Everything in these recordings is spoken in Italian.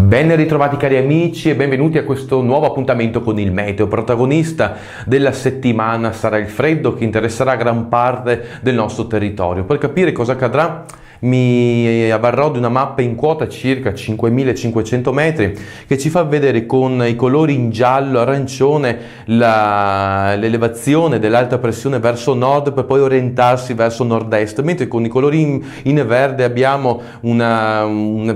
Ben ritrovati cari amici e benvenuti a questo nuovo appuntamento con il meteo. Protagonista della settimana sarà il freddo che interesserà gran parte del nostro territorio. Per capire cosa accadrà mi avvarrò di una mappa in quota circa 5.500 metri che ci fa vedere con i colori in giallo, arancione l'elevazione dell'alta pressione verso nord per poi orientarsi verso nord-est, mentre con i colori in verde abbiamo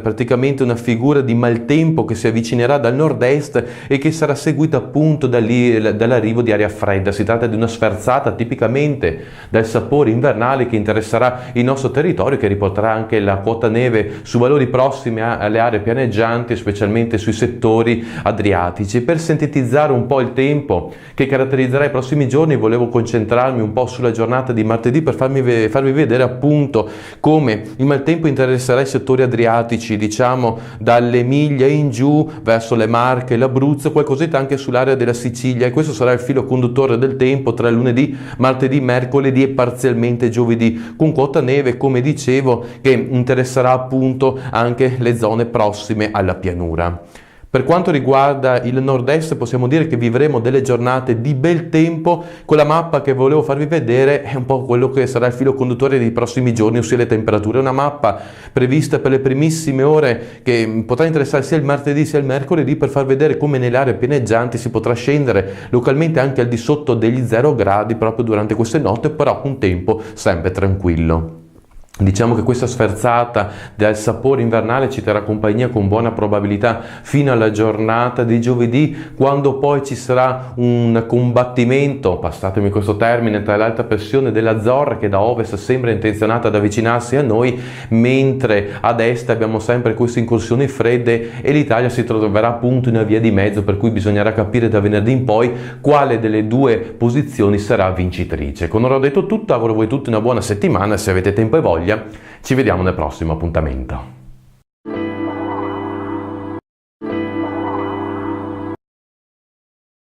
praticamente una figura di maltempo che si avvicinerà dal nord-est e che sarà seguita appunto dall'arrivo di aria fredda. Si tratta di una sferzata tipicamente dal sapore invernale che interesserà il nostro territorio, che riporterà anche la quota neve su valori prossimi alle aree pianeggianti, specialmente sui settori adriatici. Per sintetizzare un po' il tempo che caratterizzerà i prossimi giorni, volevo concentrarmi un po' sulla giornata di martedì per farvi vedere appunto come il maltempo interesserà i settori adriatici, diciamo dall'Emilia in giù verso le Marche e l'Abruzzo, qualcosetta anche sull'area della Sicilia, e questo sarà il filo conduttore del tempo tra lunedì, martedì, mercoledì e parzialmente giovedì, con quota neve, come dicevo, che interesserà appunto anche le zone prossime alla pianura. Per quanto riguarda il nord-est, possiamo dire che vivremo delle giornate di bel tempo. Quella mappa che volevo farvi vedere è un po' quello che sarà il filo conduttore dei prossimi giorni, ossia le temperature. È una mappa prevista per le primissime ore che potrà interessare sia il martedì sia il mercoledì, per far vedere come nelle aree pianeggianti si potrà scendere localmente anche al di sotto degli 0 gradi proprio durante queste notti, però un tempo sempre tranquillo. Diciamo che questa sferzata del sapore invernale ci terrà compagnia con buona probabilità fino alla giornata di giovedì, quando poi ci sarà un combattimento, passatemi questo termine, tra l'alta pressione dell'Azzorra, che da ovest sembra intenzionata ad avvicinarsi a noi, mentre ad est abbiamo sempre queste incursioni fredde e l'Italia si troverà appunto in una via di mezzo, per cui bisognerà capire da venerdì in poi quale delle due posizioni sarà vincitrice. Con ora ho detto tutto, auguro a voi tutti una buona settimana. Se avete tempo e voglia, ci vediamo nel prossimo appuntamento.